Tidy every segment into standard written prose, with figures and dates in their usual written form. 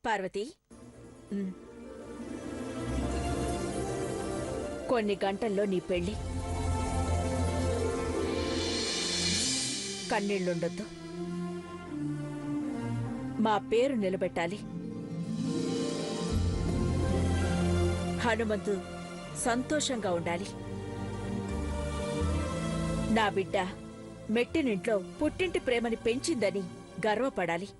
పార్వతి, కొన్ని గంటల్లో నీ పెళ్లి. కన్నీళ్లుండొద్దు. మా పేరు నిలబెట్టాలి. హనుమంతు సంతోషంగా ఉండాలి. నా బిడ్డ మెట్టినింట్లో పుట్టింటి ప్రేమని పెంచిందని గర్వపడాలి.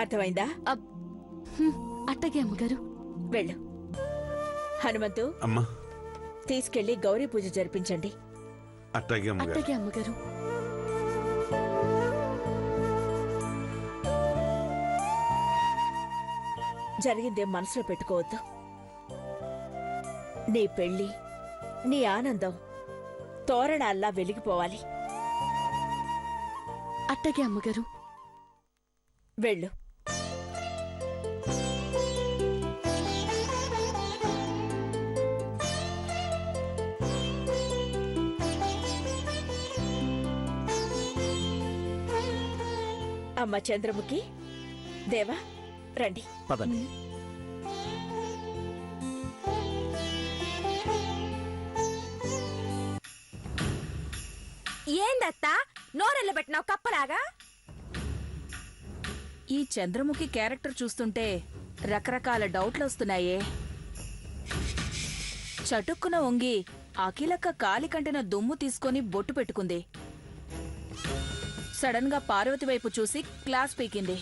అర్థమైందా? అట్టగే అమ్మగారు. వెళ్ళు. హనుమంతు, అమ్మా, తీసుకెళ్లి గౌరీ పూజ జరిపించండి. అట్టగే అమ్మగారు. జరిగిందేం మనసులో పెట్టుకోవద్దు. నీ పెళ్లి, నీ ఆనందం తోరణాల్లా వెలిగిపోవాలి. అట్టగే అమ్మగారు. వెళ్ళు. అమ్మ చంద్రముఖి, దేవా రండి. పదండి. ఏందత్తా నోరెళ్ళబెట్టినావు కప్పలాగా? ఈ చంద్రముఖి క్యారెక్టర్ చూస్తుంటే రకరకాల డౌట్లు వస్తున్నాయే. చటుక్కున వంగి అఖిలక్క కాలికంటిన దుమ్ము తీసుకొని బొట్టు పెట్టుకుంది. సడన్ గా పార్వతి వైపు చూసి క్లాస్ పీకింది.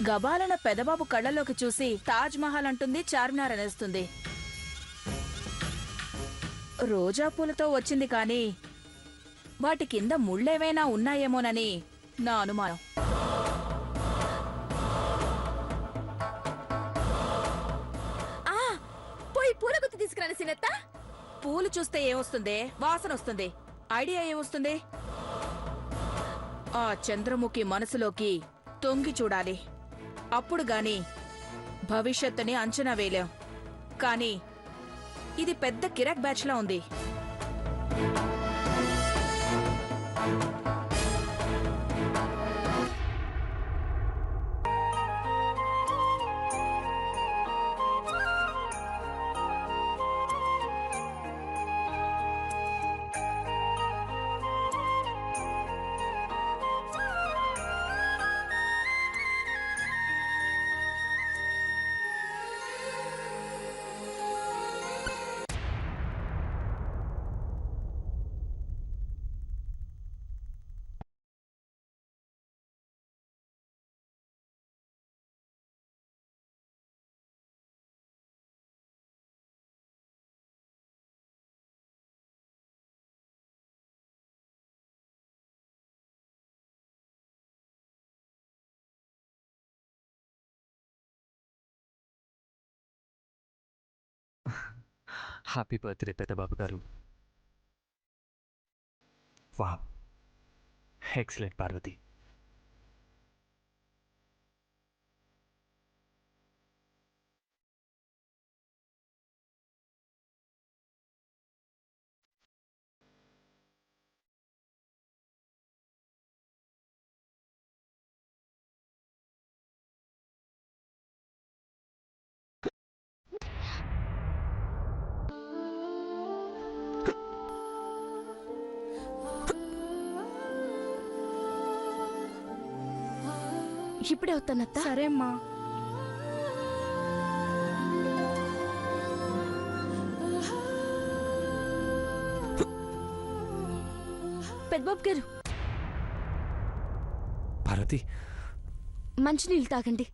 గబాలన పెదబాబు కళ్ళలోకి చూసి తాజ్ మహల్ అంటుంది, చార్మినార్ అనేస్తుంది. రోజా పూలతో వచ్చింది కాని వాటి కింద ముళ్ళేవైనా ఉన్నాయేమోనని నా అనుమానం. పోయి పూల గుత్తి తీసుకురాని సినత్త. పూలు చూస్తే ఏమొస్తుంది? వాసన వస్తుంది. ఐడియా ఏమొస్తుంది? ఆ చంద్రముఖి మనసులోకి తొంగి చూడాలి. అప్పుడు గాని భవిష్యత్తుని అంచనా వేయలేం. కానీ ఇది పెద్ద కిరాక్ బ్యాచ్లా ఉంది. హ్యాపీ బర్త్డే పెద్దబాబు గారు. Wow, excellent Parvati. ఇప్పుడే వస్తానత్త. సరే అమ్మా. పెద్దబాబు గారు, పార్వతి, మంచినీళ్ళు తాగండి.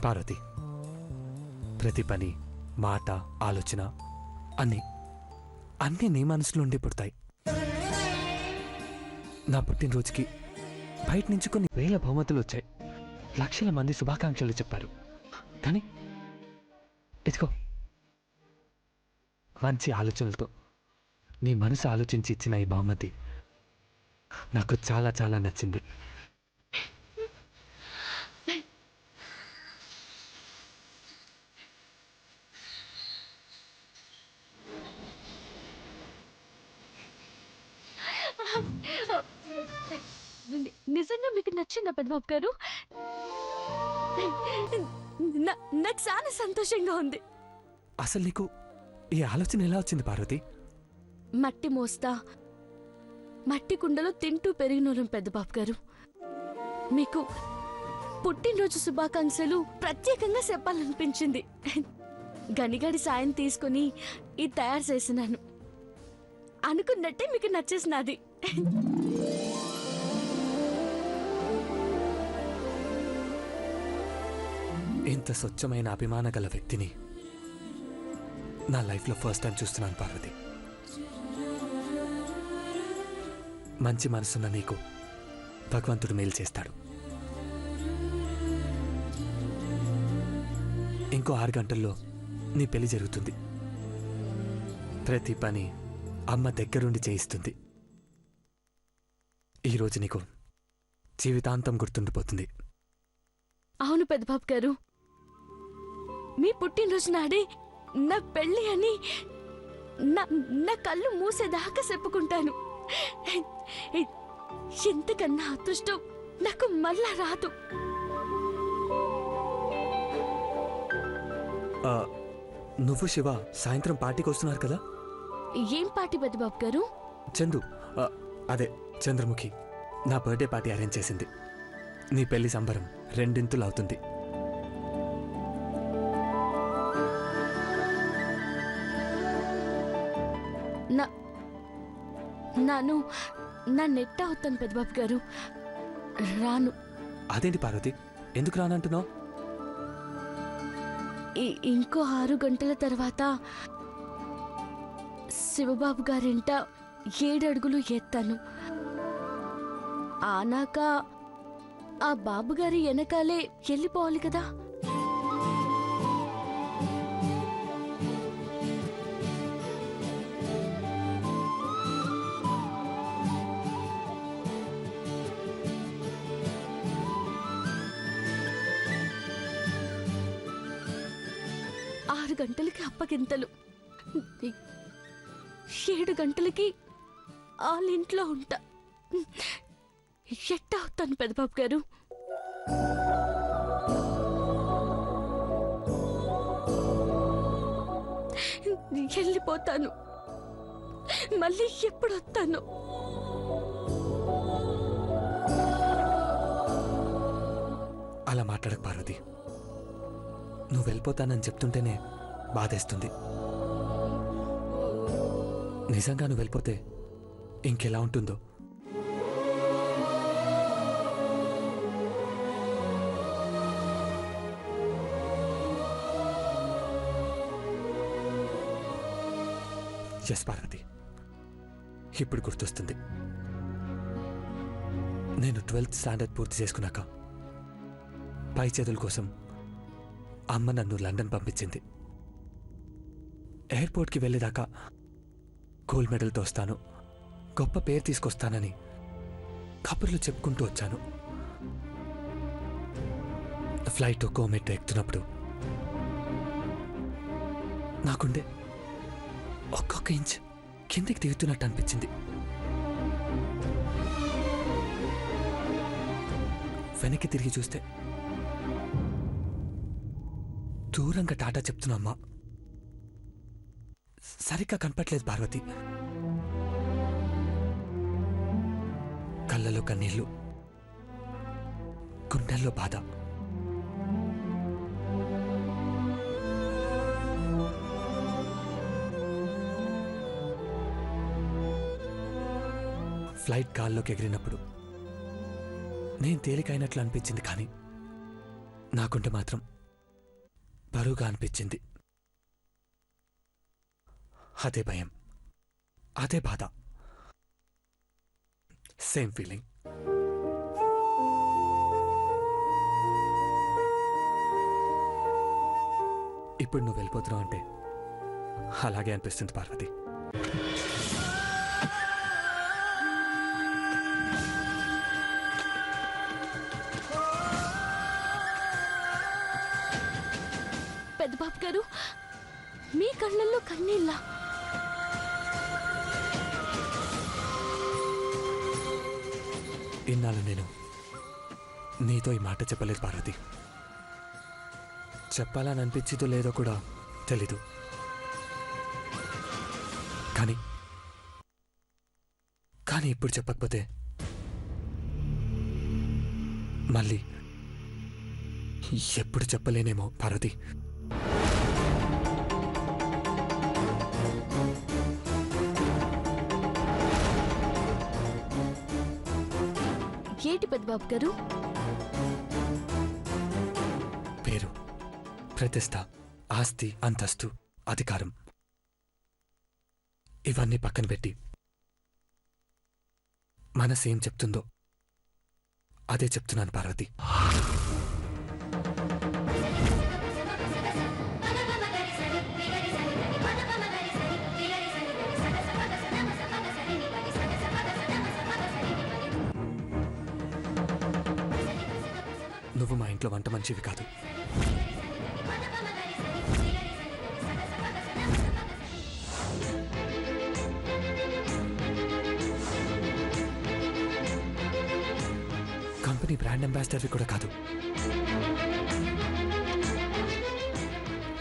పార్వతి, ప్రతి పని, మాట, ఆలోచన అన్నీ అన్నీ నీ మనసులో ఉండి పుడతాయి. నా పుట్టినరోజుకి బయట నుంచి కొన్ని వేల బహుమతులు వచ్చాయి, లక్షల మంది శుభాకాంక్షలు చెప్పారు. కానీ ఇదిగో మంచి ఆలోచనలతో నీ మనసు ఆలోచించి ఇచ్చిన ఈ బహుమతి నాకు చాలా చాలా నచ్చింది. నిజంగా మీకు నచ్చిందా పెద్దబాబు గారు? నాకు చాలా సంతోషంగా ఉంది. అసలు నీకు ఈ ఆలోచన ఎలా వచ్చింది పార్వతి? మట్టి మోస్తా మట్టి కుండలో తింటూ పెరిగినోరం పెద్దబాబు గారు. మీకు పుట్టినరోజు శుభాకాంక్షలు ప్రత్యేకంగా చెప్పాలనిపించింది. గనిగాడి సాయం తీసుకుని ఇది తయారు చేసినాను. అనుకున్నట్టే మీకు నచ్చేసినది. ఇంత స్వచ్ఛమైన అభిమాన గల వ్యక్తిని నా లైఫ్లో ఫస్ట్ టైం చూస్తున్నాను పార్వతి. మంచి మనసున్న నీకు భగవంతుడు మేలు చేస్తాడు. ఇంకో 6 గంటల్లో నీ పెళ్లి జరుగుతుంది. ప్రతి పని అమ్మ దగ్గరుండి చేయిస్తుంది. ఈరోజు నీకు జీవితాంతం గుర్తుండిపోతుంది. అవును పెద్దబాబు గారు, మీ పుట్టినరోజు నాడే నా పెళ్ళి అని నా కళ్ళు మూసేదాకా చెప్పుకుంటాను. ఎంతకన్నా అదృష్టం నాకు మళ్ళా రాదు. నువ్వు శివ సాయంత్రం పార్టీకి వస్తున్నారు కదా? ఏం పార్టీ పెద్దబాబు గారు? చందు అదే చంద్రముఖి నా బర్త్డే పార్టీ అరేంజ్ చేసింది. నీ పెళ్లి సంబరం 2 ఇంతులు అవుతుంది. నా నెట్ అవుతాను పెద్దబాబు గారు, రాను. అదేంటి పార్వతి, ఎందుకు రానంటున్నావు? ఇంకో 6 గంటల తర్వాత శివబాబు గారింట 7 అడుగులు ఎత్తాను. ఆనాక ఆ బాబుగారి వెనకాలే వెళ్ళిపోవాలి కదా. గంటలకి అప్పగింతలు, 7 గంటలకి వాళ్ళింట్లో ఉంటా. ఎట్టా అవుతాను పెద్దబాబు గారు? వెళ్ళిపోతాను, మళ్ళీ ఎప్పుడు వస్తాను? అలా మాట్లాడకు పార్వతి. నువ్వు వెళ్ళిపోతానని చెప్తుంటేనే బాధేస్తుంది. నిజంగా నువ్వు వెళ్ళిపోతే ఇంకెలా ఉంటుందో. ఎస్ పార్వతి, ఇప్పుడు గుర్తొస్తుంది. నేను 12th స్టాండర్డ్ పూర్తి చేసుకున్నాక పై చదువుల కోసం అమ్మ నన్ను లండన్ పంపించింది. ఎయిర్పోర్ట్కి వెళ్ళేదాకా గోల్డ్ మెడల్తో వస్తాను, గొప్ప పేరు తీసుకొస్తానని కబుర్లు చెప్పుకుంటూ వచ్చాను. ఫ్లైట్ కోమెట్ ఎక్కుతున్నప్పుడు నాకుండే ఒక్కొక్క ఇంచ్ కిందికి దిగుతున్నట్టు అనిపించింది. వెనక్కి తిరిగి చూస్తే దూరంగా టాటా చెప్తున్నా అమ్మా. సరిగ్గా కనపట్లేదు పార్వతి. కళ్ళలో కన్నీళ్ళు, గుండెల్లో బాధ. ఫ్లైట్ గాల్లోకి ఎగిరినప్పుడు నేను తేలికైనట్లు అనిపించింది, కానీ నాకుంటే మాత్రం బరువుగా అనిపించింది. అదే భయం అదే బాధ, సేమ్ ఫీలింగ్. ఇప్పుడు నువ్వు వెళ్ళిపోతున్నావు అంటే అలాగే అనిపిస్తుంది పార్వతి. పెద్దబాబు గారు, మీ కళ్ళల్లో కన్నీళ్ళ? ఇన్నాళ్ళు నేను నీతో ఈ మాట చెప్పలేదు పార్వతి. చెప్పాలని అనిపించిందో లేదో కూడా తెలీదు. కానీ కానీ ఇప్పుడు చెప్పకపోతే మళ్ళీ ఎప్పుడు చెప్పలేనేమో పార్వతి. ఏంటి పెద్దబాబు గారు? పేరు, ప్రతిష్ట, ఆస్తి, అంతస్తు, అధికారం ఇవన్నీ పక్కన పెట్టి మనసేం చెప్తుందో అదే చెప్తున్నాను పార్వతి. నువ్వు మా ఇంట్లో వంట మంచివి కాదు. కంపెనీ బ్రాండ్ అంబాసిడర్వి కూడా కాదు.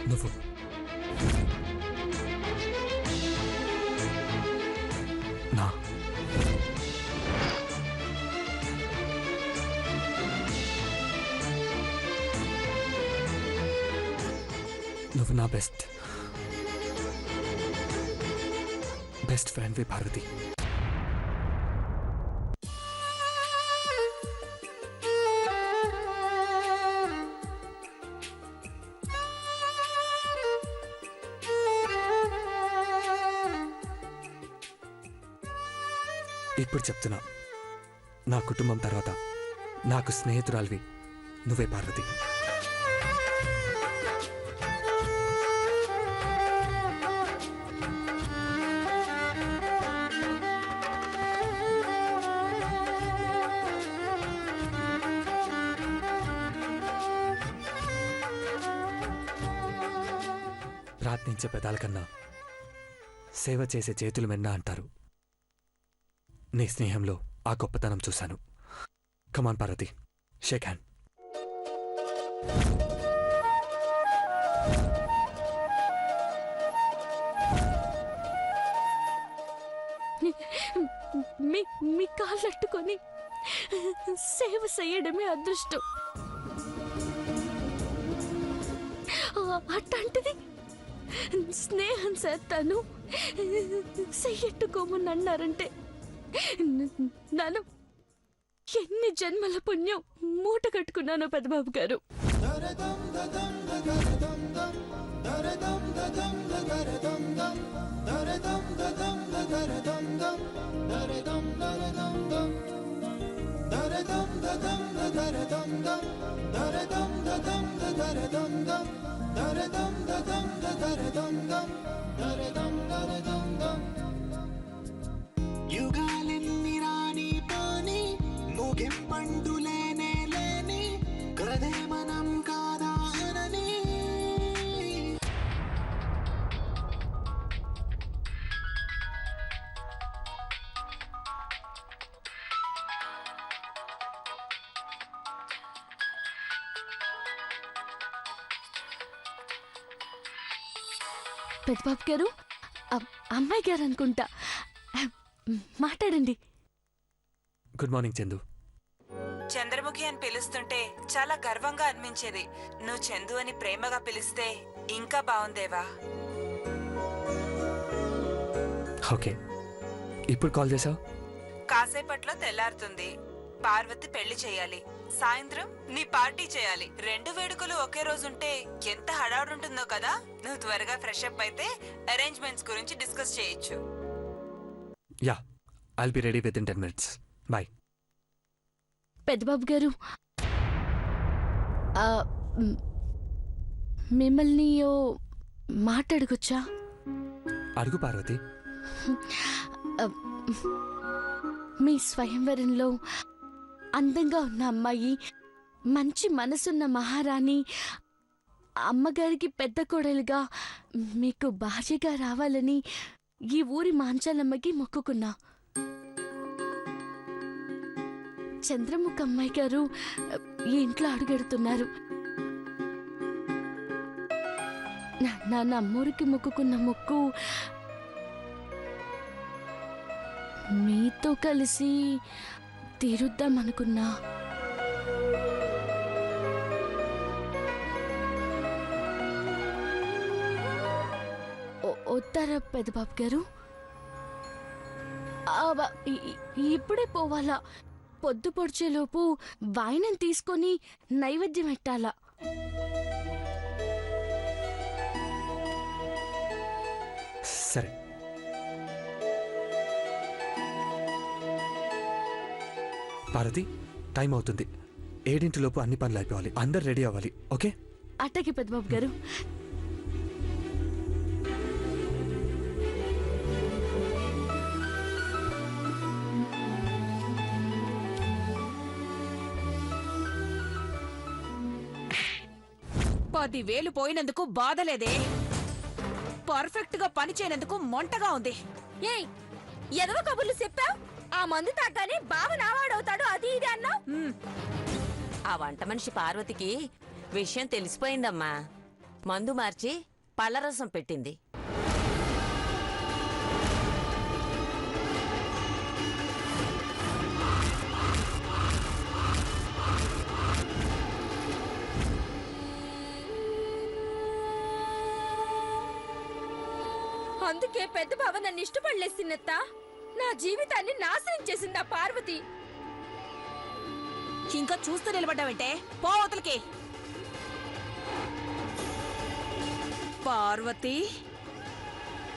నువ్వు నా నువ్వు నా బెస్ట్ ఫ్రెండ్వి పార్వతి. ఇప్పుడు చెప్తున్నా, నా కుటుంబం తర్వాత నాకు స్నేహితురాలివి నువ్వే పార్వతి. ప్రార్థించే పెదాల కన్నా సేవ చేసే చేతులు మెన్నా అంటారు. నీ స్నేహంలో ఆ గొప్పతనం చూశాను. కమాన్ పార్వతి, షేక్ హ్యాండ్. మీ కాళ్ళట్టుకొని సేవ చేయడమే అదృష్టం. అట్టంటిది స్నేహం చేస్తాను చెయ్యట్టుకోమని అన్నారంటే నన్ను ఎన్ని జన్మల పుణ్యం మూట కట్టుకున్నానో పెద్దబాబు గారు. యుగాలెన్ని రాని పోని ముగింపండు లేనే లేని కదే మనం కాదా అనని. పెద్దబాబు గారు, అమ్మాయి గారు అనుకుంటా, మాట్లాడండి. Good morning Chandu. చంద్రముఖి అని పిలుస్తుంటే చాలా గర్వంగా అనిపించేది. నువ్వు చందు అని ప్రేమగా పిలిస్తే ఇంకా బాగుందేవా? ఓకే, ఇప్పుడు కాల్ చేసావు? కాసేపట్లో తెల్లారుతుంది. పార్వతి పెళ్లి చేయాలి, సాయంత్రం నీ పార్టీ చేయాలి. 2 వేడుకలు ఒకే రోజుంటే ఎంత హడావుడుంటుందో కదా. నువ్వు త్వరగా ఫ్రెష్ అప్ అయితే అరేంజ్మెంట్స్ గురించి డిస్కస్ చేయొచ్చు. Yeah, I'll be ready within 10 minutes. Bye. పెద్దబాబు గారు, ఆ, మ్, మిమ్మల్ని ఓ మాట అడగొచ్చా? అడుగు పార్వతి. మీ స్వయంవరంలో అందంగా ఉన్న అమ్మాయి, మంచి మనసున్న మహారాణి, అమ్మగారికి పెద్ద కోడలుగా మీకు భార్యగా రావాలని ఈ ఊరి మాంచాలమ్మకి మొక్కుకున్నా. చంద్రముఖ అమ్మాయి గారు ఈ ఇంట్లో అడుగెడుతున్నారు. నా అమ్మూరికి మొక్కుకున్న మొక్కు మీతో కలిసి తీరుద్దామనుకున్నా. వస్తారా పెద్దబాబు గారు? ఇప్పుడే పోవాలా? పొద్దు పొడిచేలోపు వాయినం తీసుకొని నైవేద్యం పెట్టాలా? సరే. పార్వతి, టైం అవుతుంది. 7 అన్ని పనులు అయిపోవాలి. అందరు రెడీ అవ్వాలి. ఓకే? అట్టకి పెద్దబాబు గారు. $10,000 పోయినందుకు బాధలేదే, పర్ఫెక్ట్ గా పని చేయనందుకు మొంటగా ఉంది. ఏయ్ ఎదవ కబుర్లు చెప్పావు. ఆ మందు తాగానే బావ నావాడవుతాడు అది ఇది అన్నావు. ఆ వంట మనిషి పార్వతికి విషయం తెలిసిపోయిందమ్మా. మందు మార్చి పళ్ళరసం పెట్టింది. అందుకే పెద్ద బావ నన్ను ఇష్టపడలేసినత్త. నా జీవితాన్ని నాశనం చేసింది ఆ పార్వతి. ఇంకా చూస్తూ నిలబడ్డావంటే పోవతలకి. పార్వతి,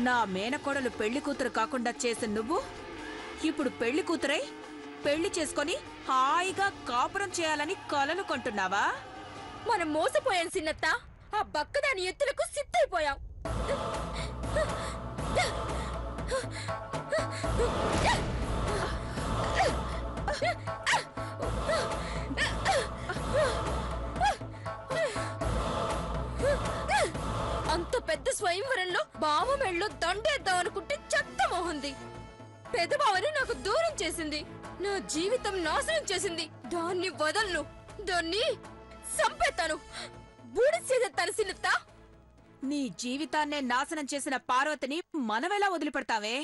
నా మేనకోడలు పెళ్లి కూతురు కాకుండా చేసిన నువ్వు ఇప్పుడు పెళ్లి కూతురై పెళ్లి చేసుకొని హాయిగా కాపురం చేయాలని కలలు కొంటున్నావా? మనం మోసపోయాం సిన్నత్త. ఆ బక్కదాని ఎత్తులకు సిద్ధైపోయాం. అంత పెద్ద స్వయంవరంలో బావ మెళ్ళో దండేద్దాం అనుకుంటే చెత్త మోహంది. పెద్ద బావని నాకు దూరం చేసింది. నా జీవితం నాశనం చేసింది. దాన్ని వదలను. దాన్ని సంపేతాను. బూడి చేసేస్తాను సిన్నత్తా. నీ జీవితాన్నే నాశనం చేసిన పార్వతిని మనమెలా వదిలిపెడతావే?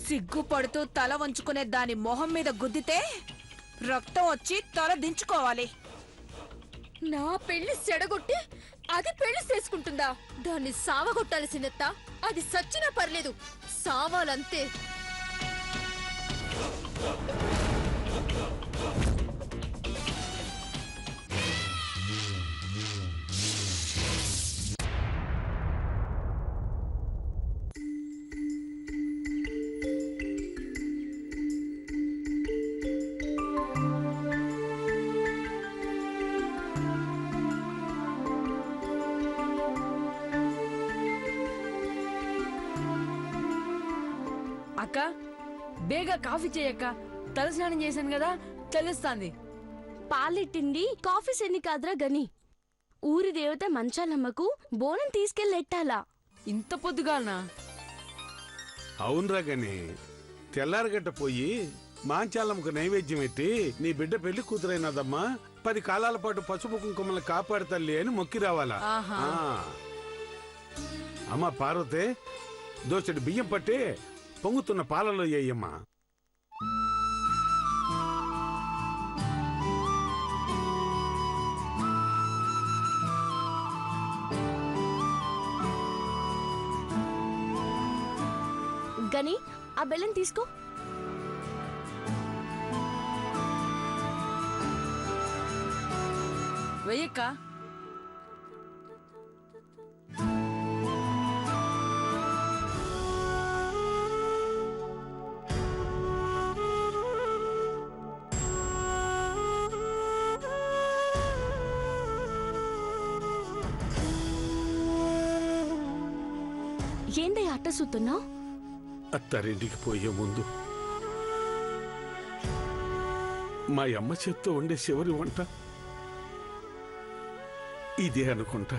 సిగ్గుపడుతూ తల వంచుకునే దాని మొహం మీద గుద్దితే రక్తం వచ్చి తల దించుకోవాలి. నా పెళ్లి చెడగొట్టి అది పెళ్లి చేసుకుంటుందా? దాన్ని సావగొట్టాలి సిన్నత్తా. అది సచ్చినా పర్లేదు, సావాలంతే. అక్క, బేగ కాఫీ చేయక్క. తలస్నానం చేశాను కదా, తెలుస్తాంది. పాలెట్టింది కాఫీ సెన్ని కాదురా గని. ఊరి దేవత మంచాలమ్మకు బోనం తీసుకెళ్ళెట్టాలా. ఇంత పొద్దుగాలనా? అవునరా గని, తెల్లారగట్ట పోయి మాంచాలమ్మకు నైవేద్యం ఎత్తి నీ బిడ్డ పెళ్లి కూతురైనదమ్మా 10 కాలాల పాటు పసుపు కుంకుమలు కాపాడు తల్లి అని మొక్కి రావాలా. అమ్మా పార్వతే, దోసెడు బియ్యం పట్టి పొంగుతున్న పాలలో వేయమ్మా. గని, ఆ బెల్లం తీసుకో. వెయ్యక్క. ఏందయ్య అట్ట సుతున్నావు? అత్తారింటికి పోయే ముందు మా అమ్మ చేత్తో వండే చివరి వంట ఇదే అనుకుంటా.